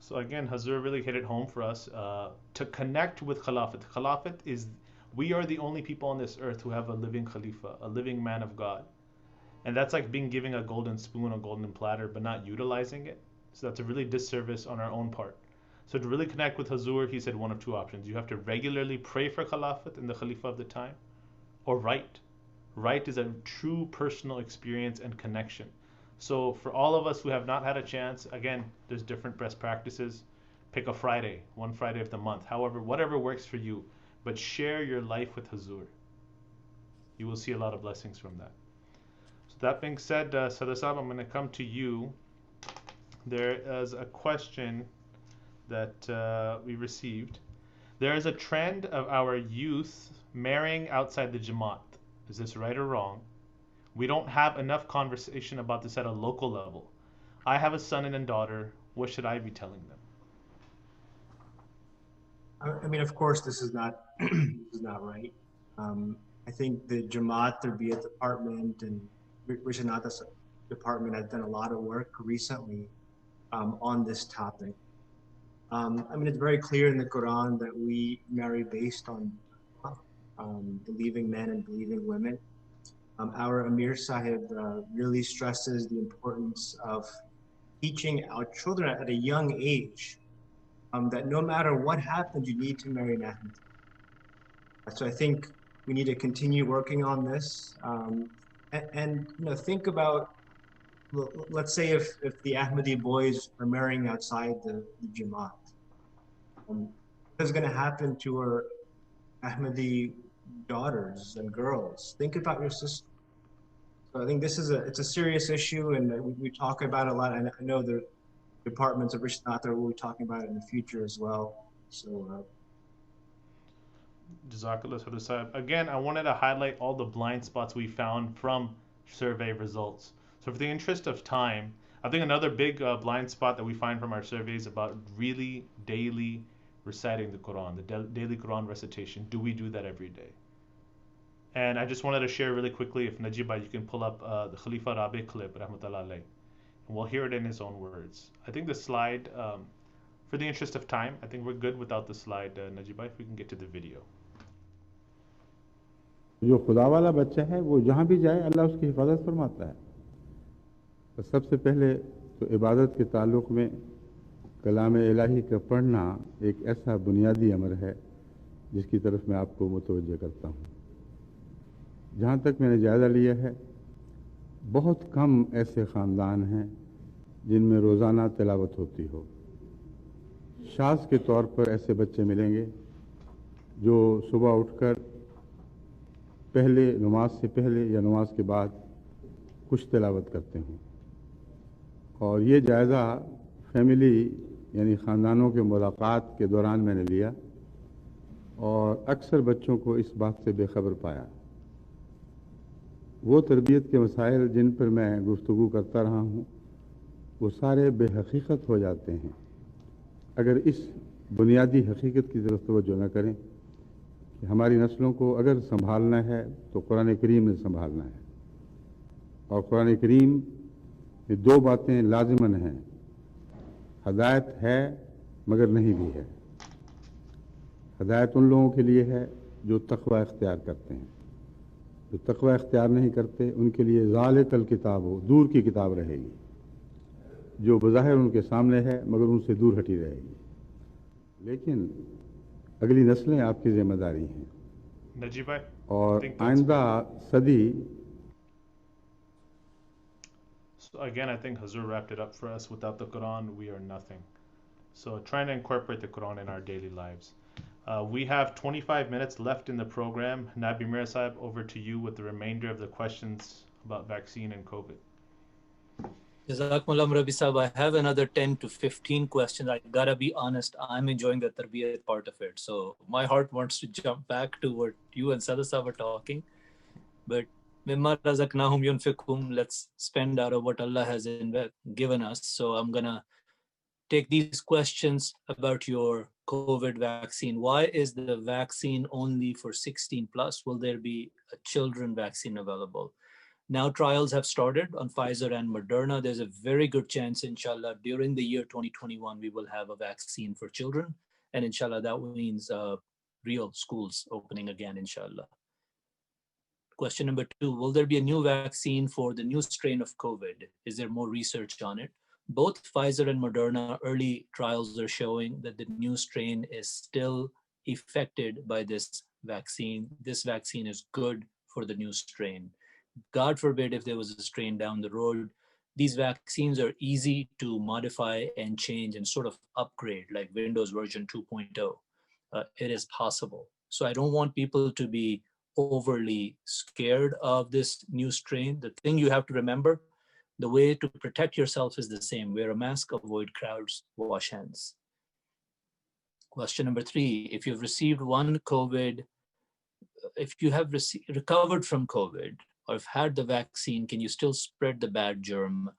So again, Hazur really hit it home for us to connect with Khilafat. Khilafat is we are the only people on this earth who have a living Khalifa, a living man of God. And that's like being giving a golden spoon, a golden platter, but not utilizing it. So that's a really disservice on our own part. So to really connect with Hazur, he said one of two options. You have to regularly pray for Khilafat and the Khalifa of the time, or write. Write is a true personal experience and connection. So for all of us who have not had a chance, again, there's different best practices. Pick a Friday, one Friday of the month, however, whatever works for you. But share your life with Hazur. You will see a lot of blessings from that. So that being said, Sadasab, I'm going to come to you. There is a question that we received. There is a trend of our youth marrying outside the Jamaat. Is this right or wrong? We don't have enough conversation about this at a local level. I have a son and a daughter. What should I be telling them? I mean, of course, this is not this is not right. I think the Jamaat Tarbiyat department and Rishanata's department has done a lot of work recently on this topic. I mean, it's very clear in the Quran that we marry based on believing men and believing women. Our Amir Sahib really stresses the importance of teaching our children at a young age that no matter what happens, you need to marry an Ahmadi. So I think we need to continue working on this, and think about, let's say if the Ahmadi boys are marrying outside the Jamaat, what's going to happen to our Ahmadi daughters and girls? Think about your sister. So I think this is it's a serious issue, and we talk about it a lot. And I know the departments of Rishnata will be talking about it in the future as well. So Jazakallah Sadr Sahib. Again, I wanted to highlight all the blind spots we found from survey results. So, for the interest of time, I think another big blind spot that we find from our survey is about really daily reciting the Quran, the daily Quran recitation. Do we do that every day? And I just wanted to share really quickly, if Najiba, you can pull up the Khalifa Rabi clip, rahmatullah alayh, and we'll hear it in his own words. I think the slide, for the interest of time, I think we're good without the slide, Najiba, if we can get to the video. जो खुदा वाला बच्चा है वो जहाँ भी जाए अल्लाह उसकी हिफाजत फरमाता है। तो सबसे पहले तो इबादत के ताल्लुक़ में कलाम इलाही का पढ़ना एक ऐसा बुनियादी अमर है जिसकी तरफ मैं आपको मुतवज्जह करता हूँ। जहाँ तक मैंने जायज़ा लिया है, बहुत कम ऐसे ख़ानदान हैं जिनमें रोज़ाना तिलावत होती हो। शाज़ के तौर पर ऐसे बच्चे मिलेंगे जो सुबह उठकर पहले नमाज से पहले या नमाज के बाद कुछ तिलावत करते हैं। और ये जायज़ा फैमिली यानी ख़ानदानों के मुलाक़ात के दौरान मैंने लिया और अक्सर बच्चों को इस बात से बेखबर पाया। वो तरबियत के मसाइल जिन पर मैं गुफ्तगू करता रहा हूँ वो सारे बेहकीकत हो जाते हैं अगर इस बुनियादी हकीकत की तरफ तवज्जो न करें कि हमारी नस्लों को अगर संभालना है तो कुरान करीम में संभालना है। और कुरान करीम में दो बातें लाजिमन हैं, हदायत है मगर नहीं भी है। हदायत उन लोगों के लिए है जो तक़वा इख्तियार करते हैं, जो तक़वा इख्तियार नहीं करते उनके लिए ज़ालिकल किताब हो, दूर की किताब रहेगी, जो बज़ाहिर उनके सामने है मगर उनसे दूर हटी रहेगी। लेकिन अगली नस्लें आपकी ज़िम्मेदारी हैं और आइंदा सदी। So again, I think Hazur wrapped it up for us. Without the Quran, we are nothing. So trying to incorporate the Quran in our daily lives. We have 25 minutes left in the program. Nabi Mir Sahib, over to you with the remainder of the questions about vaccine and COVID. Jazakumullah Rabbi Sahib, I have another 10 to 15 questions. I gotta be honest, I'm enjoying the tarbiyat part of it. So my heart wants to jump back to what you and Sada Sahib were talking. But mimma razaqnahum yunfiqum, let's spend out of what Allah has given us. So I'm gonna take these questions about your COVID vaccine. Why is the vaccine only for 16 plus? Will there be a children vaccine available? Now trials have started on Pfizer and Moderna. There's a very good chance, inshallah, during the year 2021, we will have a vaccine for children. And inshallah, that means real schools opening again, inshallah. Question number 2, will there be a new vaccine for the new strain of COVID? Is there more research on it? Both Pfizer and Moderna early trials are showing that the new strain is still affected by this vaccine. This vaccine is good for the new strain. God forbid if there was a strain down the road. These vaccines are easy to modify and change and sort of upgrade, like Windows version 2.0. It is possible. So I don't want people to be overly scared of this new strain. The thing you have to remember, the way to protect yourself is the same. Wear a mask, avoid crowds, wash hands. Question number 3, if you've received if you have recovered from COVID or have had the vaccine, can you still spread the bad germ?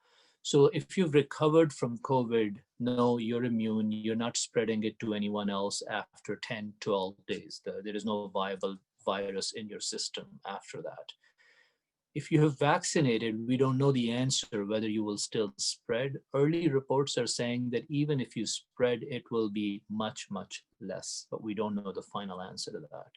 So if you've recovered from COVID, no, you're immune. You're not spreading it to anyone else after 10, 12 days. There is no viable virus in your system after that. If you have vaccinated, we don't know the answer whether you will still spread. Early reports are saying that even if you spread, it will be much, much less, but we don't know the final answer to that.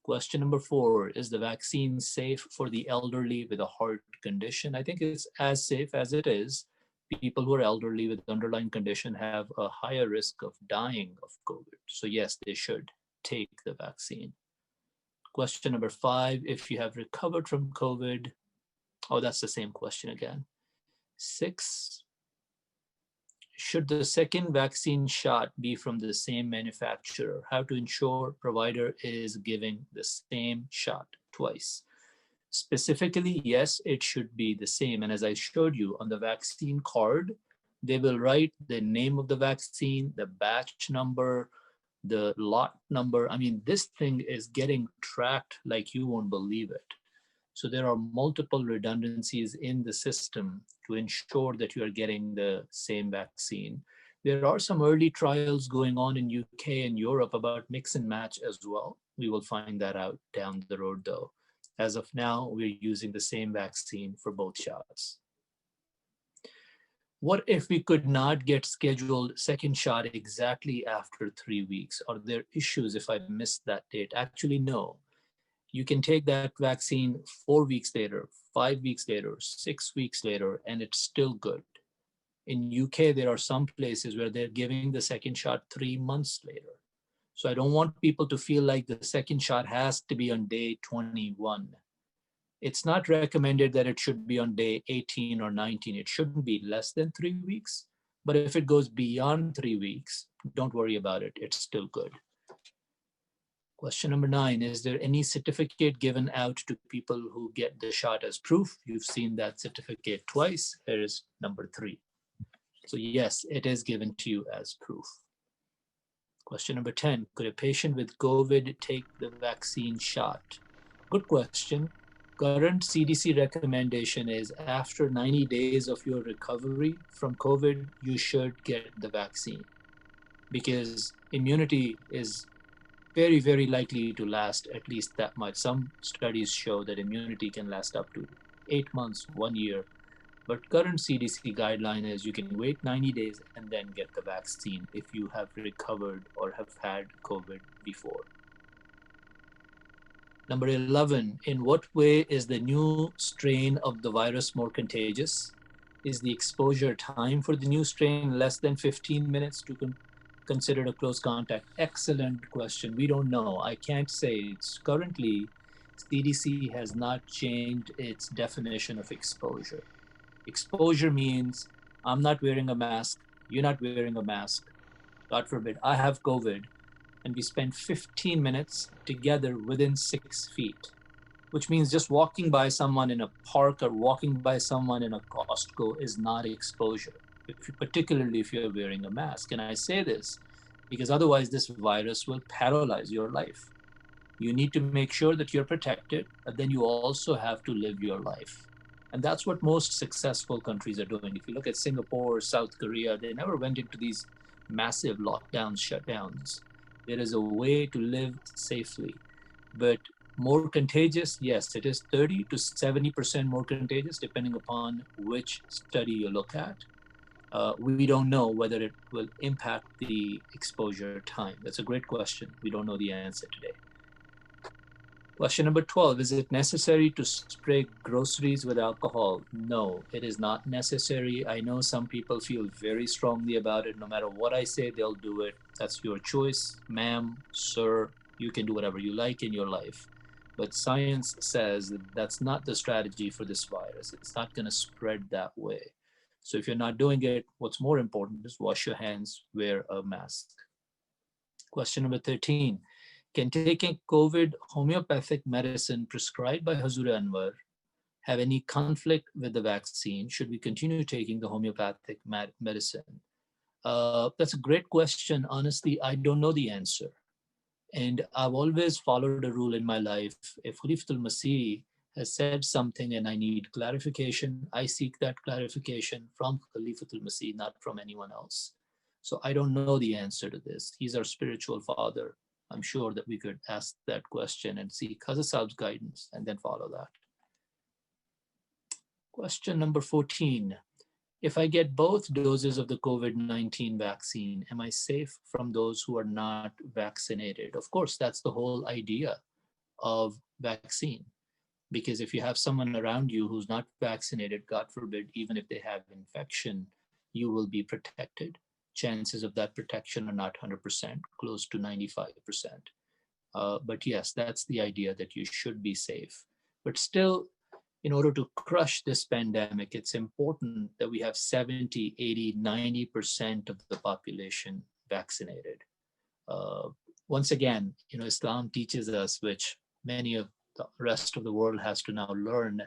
Question number 4, is the vaccine safe for the elderly with a heart condition? I think it's as safe as it is. People who are elderly with underlying condition have a higher risk of dying of COVID. So yes, they should take the vaccine. Question number 5, if you have recovered from COVID, oh, that's the same question again. 6, should the second vaccine shot be from the same manufacturer? How to ensure provider is giving the same shot twice? Specifically, yes, it should be the same. And as I showed you on the vaccine card, they will write the name of the vaccine, the batch number, the lot number. I mean, this thing is getting tracked like you won't believe it. So there are multiple redundancies in the system to ensure that you are getting the same vaccine. There are some early trials going on in UK and Europe about mix and match as well. We will find that out down the road though. As of now, we're using the same vaccine for both shots. What if we could not get scheduled second shot exactly after 3 weeks? Are there issues if I missed that date? Actually, no. You can take that vaccine 4 weeks later, 5 weeks later, 6 weeks later, and it's still good. In UK, there are some places where they're giving the second shot 3 months later. So I don't want people to feel like the second shot has to be on day 21. It's not recommended that it should be on day 18 or 19. It shouldn't be less than 3 weeks. But if it goes beyond 3 weeks, don't worry about it. It's still good. Question number 9, is there any certificate given out to people who get the shot as proof? You've seen that certificate twice. Here is number 3. So yes, it is given to you as proof. Question number 10, could a patient with COVID take the vaccine shot? Good question. Current CDC recommendation is after 90 days of your recovery from COVID, you should get the vaccine because immunity is very, very likely to last at least that much. Some studies show that immunity can last up to 8 months, 1 year. But current CDC guideline is you can wait 90 days and then get the vaccine if you have recovered or have had COVID before. Number 11, in what way is the new strain of the virus more contagious? Is the exposure time for the new strain less than 15 minutes to considered a close contact? Excellent question. We don't know. I can't say. It's currently, CDC has not changed its definition of exposure. Exposure means I'm not wearing a mask, you're not wearing a mask. God forbid, I have COVID, and we spend 15 minutes together within 6 feet, which means just walking by someone in a park or walking by someone in a Costco is not exposure. Particularly if you're wearing a mask. And I say this because otherwise this virus will paralyze your life. You need to make sure that you're protected, but then you also have to live your life. And that's what most successful countries are doing. If you look at Singapore, South Korea, they never went into these massive lockdowns, shutdowns. There is a way to live safely. But More contagious? Yes, it is 30 to 70% more contagious, depending upon which study you look at. We don't know whether it will impact the exposure time. That's a great question. We don't know the answer today. Question number 12, is it necessary to spray groceries with alcohol? No, it is not necessary. I know some people feel very strongly about it. No matter what I say, they'll do it. That's your choice, ma'am, sir. You can do whatever you like in your life. But science says that that's not the strategy for this virus. It's not going to spread that way. So if you're not doing it, what's more important is wash your hands, wear a mask. Question number 13. Can taking COVID homeopathic medicine prescribed by Hazur Anwar have any conflict with the vaccine? Should we continue taking the homeopathic medicine? That's a great question. Honestly, I don't know the answer. And I've always followed a rule in my life. If Khalifatul Masih has said something and I need clarification, I seek that clarification from Khalifatul Masih, not from anyone else. So I don't know the answer to this. He's our spiritual father. I'm sure that we could ask that question and seek Hazrat Saab's guidance and then follow that. Question number 14. If I get both doses of the COVID-19 vaccine, am I safe from those who are not vaccinated? Of course, that's the whole idea of vaccine. Because if you have someone around you who's not vaccinated, God forbid, even if they have infection, you will be protected. Chances of that protection are not 100%, close to 95%. But yes, that's the idea, that you should be safe. But still, in order to crush this pandemic, it's important that we have 70, 80, 90% of the population vaccinated. Once again, Islam teaches us, which many of the rest of the world has to now learn,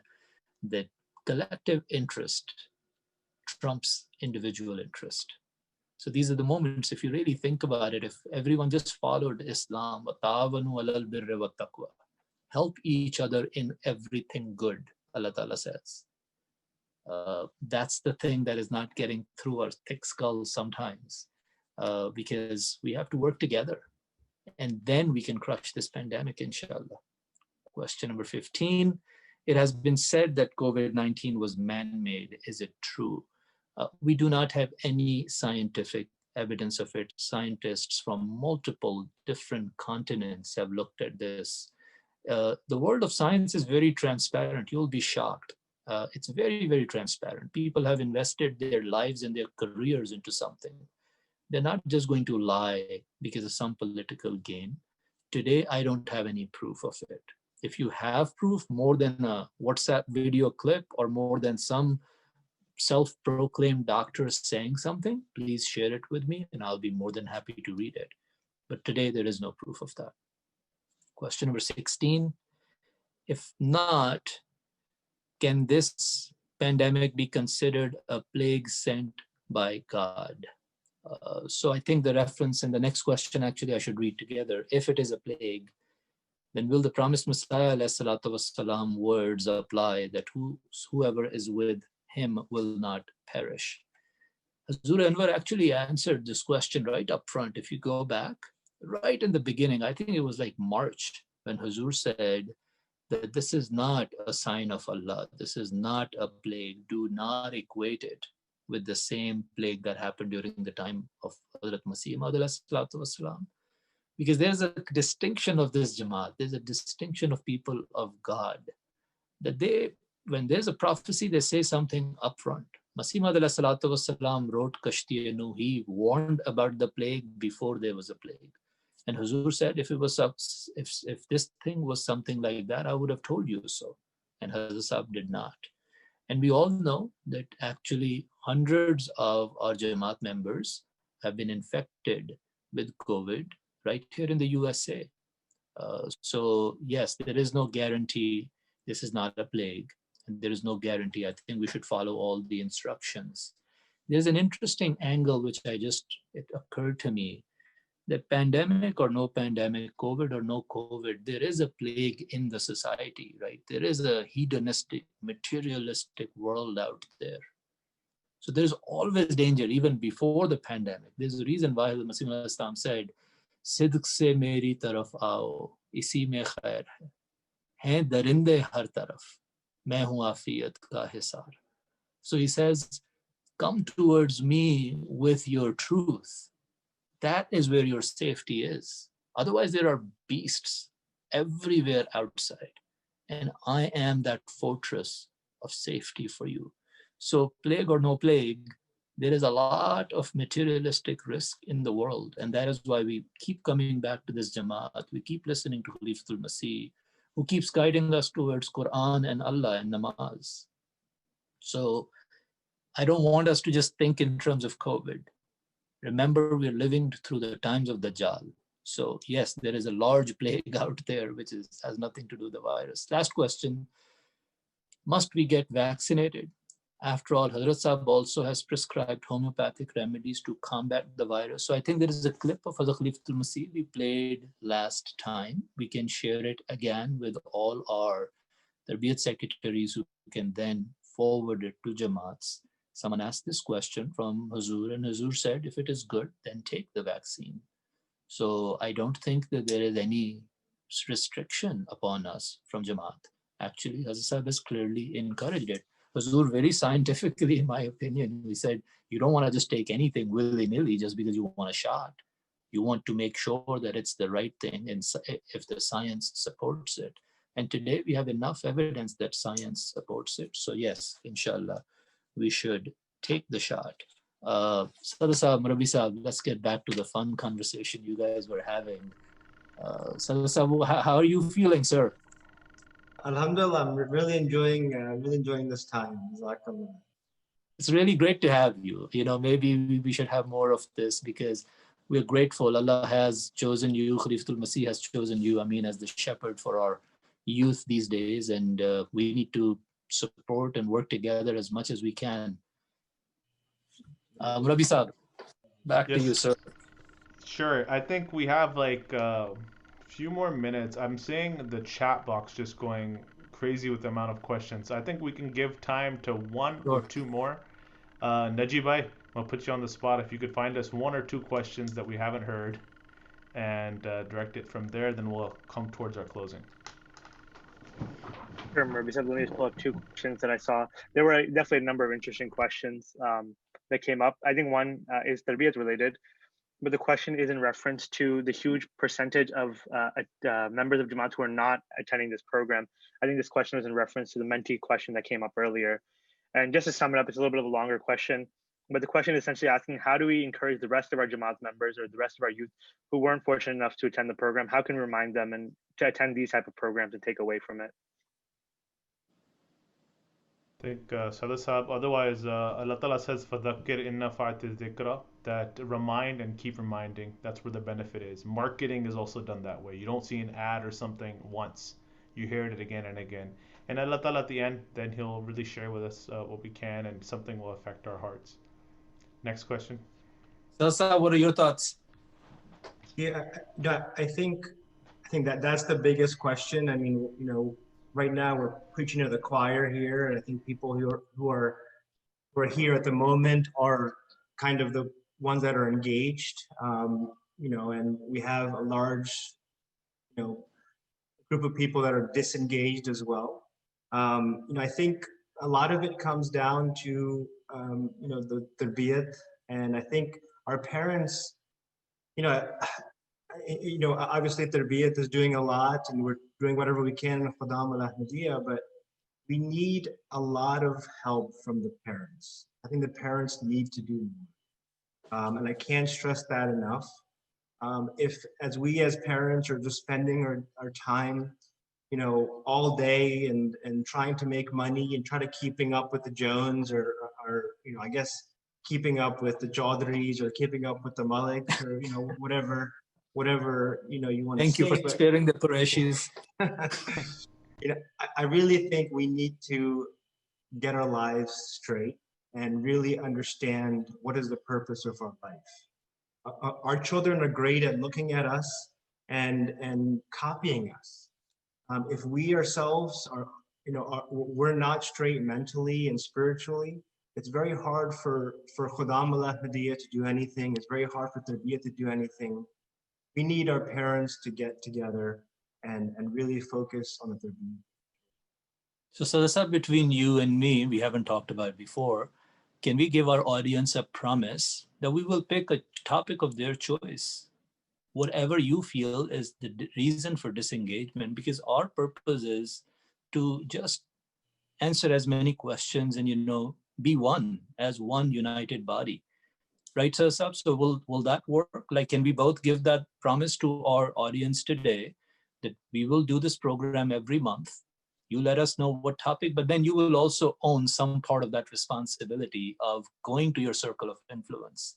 that collective interest trumps individual interest. So these are the moments, if you really think about it, if everyone just followed Islam, help each other in everything good, Allah Ta'ala says. That's the thing that is not getting through our thick skulls sometimes, because we have to work together, and then we can crush this pandemic, inshallah. Question number 15. It has been said that COVID-19 was man-made. Is it true? We do not have any scientific evidence of it. Scientists from multiple different continents have looked at this. The world of science is very transparent. You'll be shocked. It's very, very transparent. People have invested their lives and their careers into something. They're not just going to lie because of some political gain. Today, I don't have any proof of it. If you have proof, more than a WhatsApp video clip or more than some self-proclaimed doctor saying something, please share it with me and I'll be more than happy to read it. But today, there is no proof of that. Question number 16. If not, can this pandemic be considered a plague sent by God? So I think the reference in the next question, actually, I should read together. If it is a plague, then will the promised Messiah والسلام, words apply that whoever is with him will not perish? Hazur Anwar actually answered this question right up front. If you go back, right in the beginning, I think it was like March, when Hazur said that this is not a sign of Allah. This is not a plague. Do not equate it with the same plague that happened during the time of Hazrat Masih Maud, because there's a distinction of this Jamaat. There's a distinction of people of God, that when there's a prophecy, they say something upfront. Masih Maud wrote Kashti Nuh. He warned about the plague before there was a plague. And Hazur said, if this thing was something like that, I would have told you so. And Hazrat Saab did not. And we all know that actually hundreds of our Jamaat members have been infected with COVID right here in the USA. So yes, there is no guarantee this is not a plague. And there is no guarantee. I think we should follow all the instructions. There's an interesting angle which it occurred to me, that pandemic or no pandemic, COVID or no COVID, there is a plague in the society, right? There is a hedonistic, materialistic world out there. So there's always danger, even before the pandemic. There's a reason why the Masih Islam said, Sidq se meri taraf aao, isi mein khair hai. हैं दरिंदे हर तरफ, मैं हूँ आफियत का Hisar. So he says, come towards me with your truth. That is where your safety is. Otherwise, there are beasts everywhere outside. And I am that fortress of safety for you. So, plague or no plague, there is a lot of materialistic risk in the world. And that is why we keep coming back to this Jamaat. We keep listening to Khalifatul Masih, who keeps guiding us towards Quran and Allah and namaz. So, I don't want us to just think in terms of COVID. Remember, we're living through the times of Dajjal. So yes, there is a large plague out there, which has nothing to do with the virus. Last question, must we get vaccinated? After all, Hazrat Sahib also has prescribed homeopathic remedies to combat the virus. So I think there is a clip of Hazrat Khalifatul Masih we played last time. We can share it again with all our Tarbiyat secretaries who can then forward it to Jamaats. Someone asked this question from Hazur, and Hazur said, if it is good, then take the vaccine. So I don't think that there is any restriction upon us from Jamaat. Actually, Hazrat Sahib has clearly encouraged it. Hazur, very scientifically, in my opinion, he said, you don't want to just take anything willy-nilly just because you want a shot. You want to make sure that it's the right thing, and if the science supports it. And today we have enough evidence that science supports it. So yes, inshallah, we should take the shot. Sada Sahib, Murabi Sahib, let's get back to the fun conversation you guys were having. Sada Sahib, how are you feeling, sir? Alhamdulillah, I'm really enjoying this time. Jazakallah. It's really great to have you. You know, maybe we should have more of this because we're grateful. Allah has chosen you. Khalifatul Masih has chosen you, as the shepherd for our youth these days. And we need to support and work together as much as we can. Murabi Sahib, back to you, sir. Sure. I think we have like a few more minutes. I'm seeing the chat box just going crazy with the amount of questions. I think we can give time to one or two more. Najib bhai, I'll put you on the spot. If you could find us one or two questions that we haven't heard and direct it from there, then we'll come towards our closing. Sure, Murby said, let me just pull up two questions that I saw. There were definitely a number of interesting questions that came up. I think one is Tarbiyat related, but the question is in reference to the huge percentage of members of Jamaat who are not attending this program. I think this question was in reference to the mentee question that came up earlier. And just to sum it up, it's a little bit of a longer question, but the question is essentially asking, how do we encourage the rest of our Jamaat members or the rest of our youth who weren't fortunate enough to attend the program? How can we remind them and to attend these type of programs and take away from it? I think Sada Sahib, otherwise Allah Ta'ala says فَذَكِّرْ إِنَّ فَعَتِ الذِّكْرَ, that remind and keep reminding. That's where the benefit is. Marketing is also done that way. You don't see an ad or something once. You hear it again and again. And Allah Ta'ala at the end, then He'll really share with us what we can, and something will affect our hearts. Next question. Sada, what are your thoughts? Yeah, I think that's the biggest question. I mean, right now we're preaching to the choir here, and I think people who are here at the moment are kind of the ones that are engaged, and we have a large, group of people that are disengaged as well. I think a lot of it comes down to, the tarbiyat, and I think our parents, obviously Tarbiyat is doing a lot, and we're doing whatever we can in Khadam al-Ahmadiyya, but we need a lot of help from the parents. I think the parents need to do more. And I can't stress that enough. If as we as parents are just spending our time, all day and trying to make money and try to keeping up with the Jones or I guess keeping up with the Chaudhrys or keeping up with the Maliks or, whatever you want to say. Thank you for sparing the Qurayshis. I really think we need to get our lives straight and really understand what is the purpose of our life. Our children are great at looking at us and copying us. If we ourselves we're not straight mentally and spiritually, it's very hard for Khudam al-Ahmadiyya to do anything. It's very hard for Tarbiyat to do anything. We need our parents to get together and really focus on the tarbiyat. So Sadasab, between you and me, we haven't talked about it before. Can we give our audience a promise that we will pick a topic of their choice? Whatever you feel is the reason for disengagement, because our purpose is to just answer as many questions and, be one as one united body. Right, Sadasab? So will that work? Like, can we both give that promise to our audience today that we will do this program every month? You let us know what topic, but then you will also own some part of that responsibility of going to your circle of influence,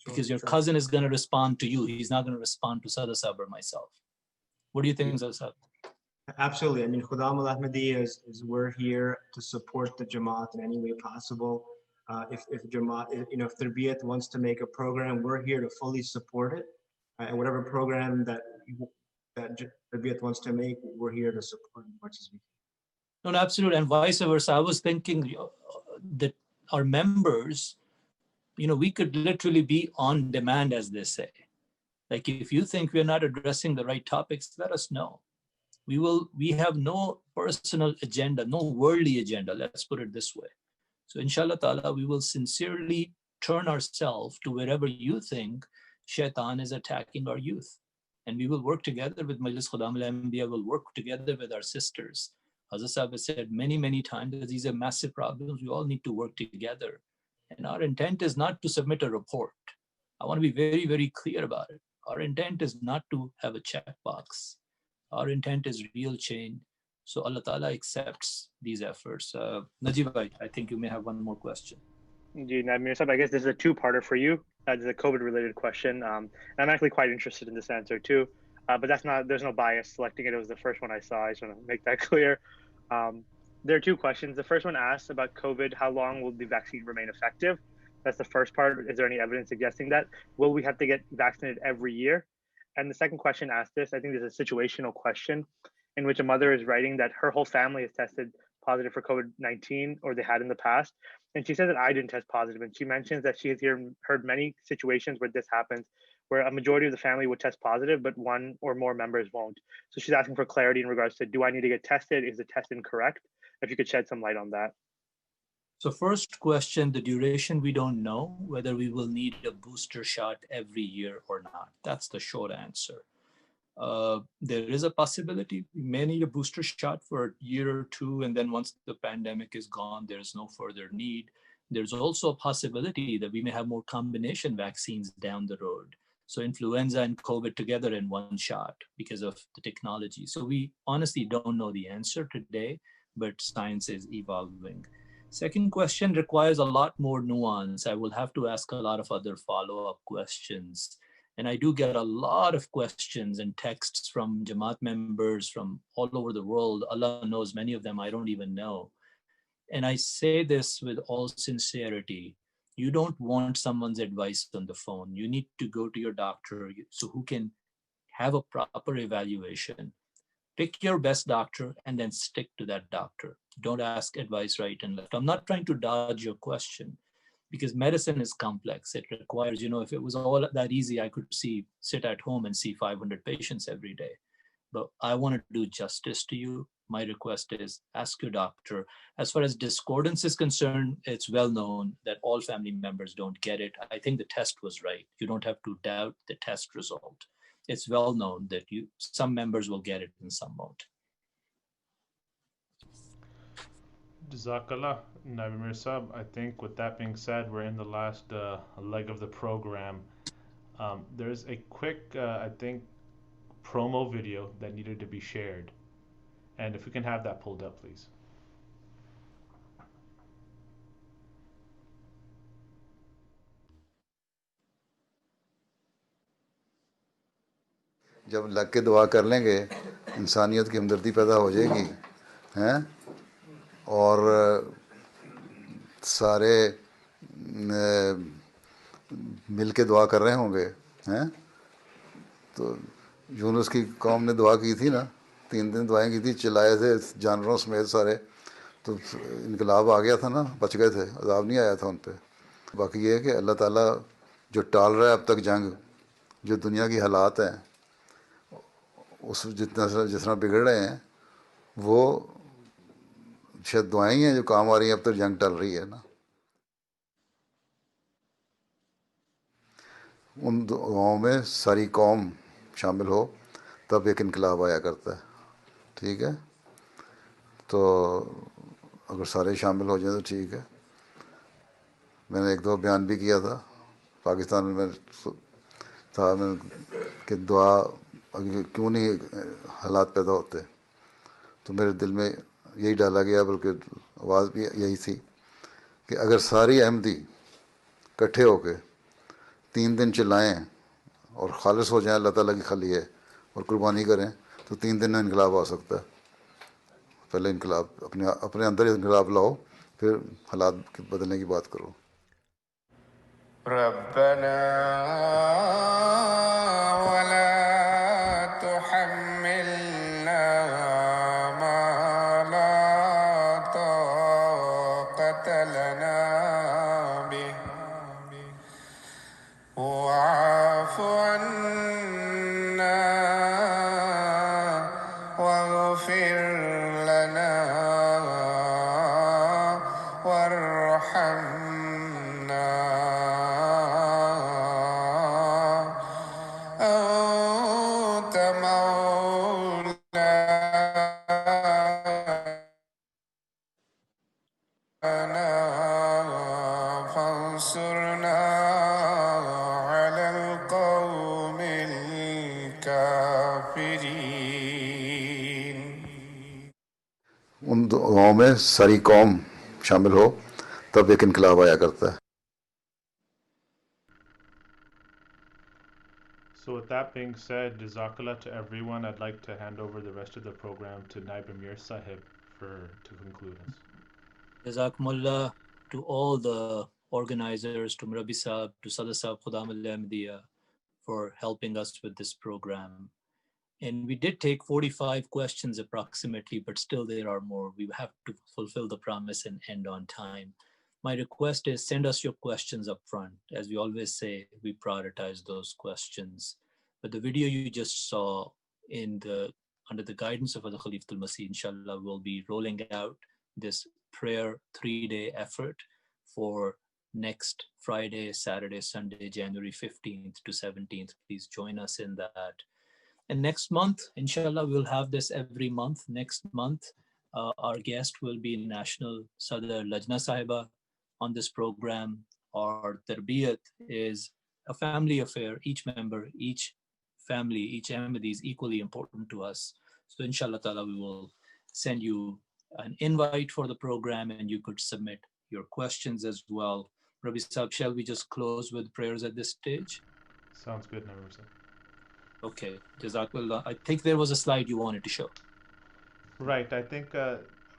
because your cousin is going to respond to you. He's not going to respond to Sadasab or myself. What do you think, Sadasab? Absolutely. I mean, Khudam al-Ahmadiyya is we're here to support the Jamaat in any way possible. If Jamaat, if Tarbiyat wants to make a program, we're here to fully support it. And whatever program that Tarbiyat wants to make, we're here to support as much as we can. No, absolutely. And vice versa. I was thinking that our members, we could literally be on demand, as they say. Like, if you think we're not addressing the right topics, let us know. We have no personal agenda, no worldly agenda, let's put it this way. So inshallah ta'ala, we will sincerely turn ourselves to wherever you think shaitan is attacking our youth. And we will work together with Majlis Khudam al-Ahmadiyya, will work together with our sisters. Hazrat Sahib has said many, many times that these are massive problems. We all need to work together. And our intent is not to submit a report. I want to be very, very clear about it. Our intent is not to have a checkbox. Our intent is real change. So Allah Ta'ala accepts these efforts. Najib, I think you may have one more question. Indeed, I guess this is a two-parter for you. This is a COVID-related question. And I'm actually quite interested in this answer too. But there's no bias selecting it. It was the first one I saw. I just want to make that clear. There are two questions. The first one asks about COVID, how long will the vaccine remain effective? That's the first part. Is there any evidence suggesting that? Will we have to get vaccinated every year? And the second question asks this, I think this is a situational question in which a mother is writing that her whole family has tested positive for COVID-19, or they had in the past. And she says that I didn't test positive. And she mentions that she has heard many situations where this happens, where a majority of the family would test positive, but one or more members won't. So she's asking for clarity in regards to, do I need to get tested? Is the test incorrect? If you could shed some light on that. So first question, the duration, we don't know whether we will need a booster shot every year or not. That's the short answer. There is a possibility we may need a booster shot for a year or two, and then once the pandemic is gone, there's no further need. There's also a possibility that we may have more combination vaccines down the road. So influenza and COVID together in one shot because of the technology. So we honestly don't know the answer today, but science is evolving. Second question requires a lot more nuance. I will have to ask a lot of other follow-up questions. And I do get a lot of questions and texts from Jamaat members from all over the world. Allah knows, many of them I don't even know. And I say this with all sincerity. You don't want someone's advice on the phone. You need to go to your doctor so who can have a proper evaluation. Pick your best doctor and then stick to that doctor. Don't ask advice right and left. I'm not trying to dodge your question, because medicine is complex. It requires, if it was all that easy, I could sit at home and see 500 patients every day. But I want to do justice to you. My request is ask your doctor. As far as discordance is concerned, it's well known that all family members don't get it. I think the test was right. You don't have to doubt the test result. It's well known that some members will get it and some won't. Jazakallah, Nabi Mirsab. I think with that being said, we're in the last leg of the program. There's a quick, I think, promo video that needed to be shared. And if we can have that pulled up, please. जब लग के दुआ कर लेंगे इंसानियत की हमदर्दी पैदा हो जाएगी हैं और सारे मिल के दुआ कर रहे होंगे हैं तो यूनुस की कौम ने दुआ की थी ना 3 दिन दुआएं की थी चिल्लाए थे जानवरों समेत सारे तो इनकलाब आ गया था ना बच गए थे अज़ाब नहीं आया था उन पे बाकी ये है कि अल्लाह ताला जो टाल रहा है अब तक जंग जो दुनिया की हालात हैं उस जिस तरह बिगड़ रहे हैं वो शायद दुआएं ही हैं जो काम आ रही हैं। अब तो जंग टल रही है ना। उन दुआओं में सारी कौम शामिल हो तब एक इनकलाब आया करता है। ठीक है, तो अगर सारे शामिल हो जाए तो ठीक है। मैंने एक दो बयान भी किया था पाकिस्तान में था मैं कि दुआ अभी क्यों नहीं हालात पैदा होते, तो मेरे दिल में यही डाला गया, बल्कि आवाज़ भी यही थी कि अगर सारी अहमदी इकट्ठे होके 3 दिन चिल्लाएं और खालिस हो जाएं, अल्लाह ताला की खली है, और कुर्बानी करें, तो 3 दिन में इनकलाब आ सकता है। पहले इनकलाब अपने अपने अंदर इनकलाब लाओ, फिर हालात बदलने की बात करो। रब्बना वला तुहम्मिलना मा ला ताक़त लना बिही वाफ़ु अन्ना वग़फ़िर लना वरहमना أنت مولانا فانصرنا على القوم الكافرين. उन दुआओं में सारी कौम शामिल हो तब एक इनकलाब आया करता है। So with that being said, Jazakallah to everyone. I'd like to hand over the rest of the program to Naib Amir Sahib to conclude us. Jazakumullah to all the organizers, to Murabi Saab, to Sada Saab Khudam al-Ahmadiyya for helping us with this program. And we did take 45 questions approximately, but still there are more. We have to fulfill the promise and end on time. My request is send us your questions up front. As we always say, we prioritize those questions. But the video you just saw under the guidance of the Khalifatul Masih, inshallah, will be rolling out this prayer 3-day effort for next Friday, Saturday, Sunday, January 15th to 17th. Please join us in that. And next month, inshallah, we'll have this every month. Next month, our guest will be National Sadr Lajna Sahiba on this program. Our tarbiyat is a family affair. Each member, each family, each Ahmadi is equally important to us. So inshallah ta'ala, we will send you an invite for the program and you could submit your questions as well. Rabbi Saab, shall we just close with prayers at this stage? Sounds good, Naib Amir. Okay, Jazakallah. I think there was a slide you wanted to show. Right, I think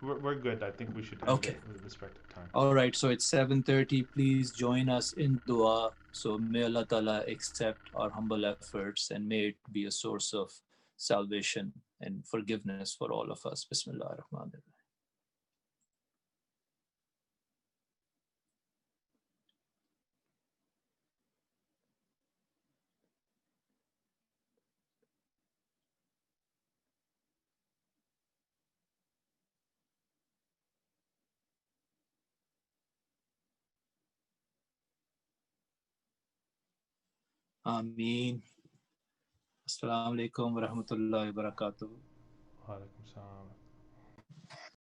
we're good. I think we should end it with respect to time. All right, so it's 7:30. Please join us in dua. So may Allah Ta'ala accept our humble efforts and may it be a source of salvation and forgiveness for all of us. Bismillah ar-Rahman ar-Rahim. Ameen. Assalamu alaikum wa rahmatullahi wa barakatuh. Wa alaikum salam.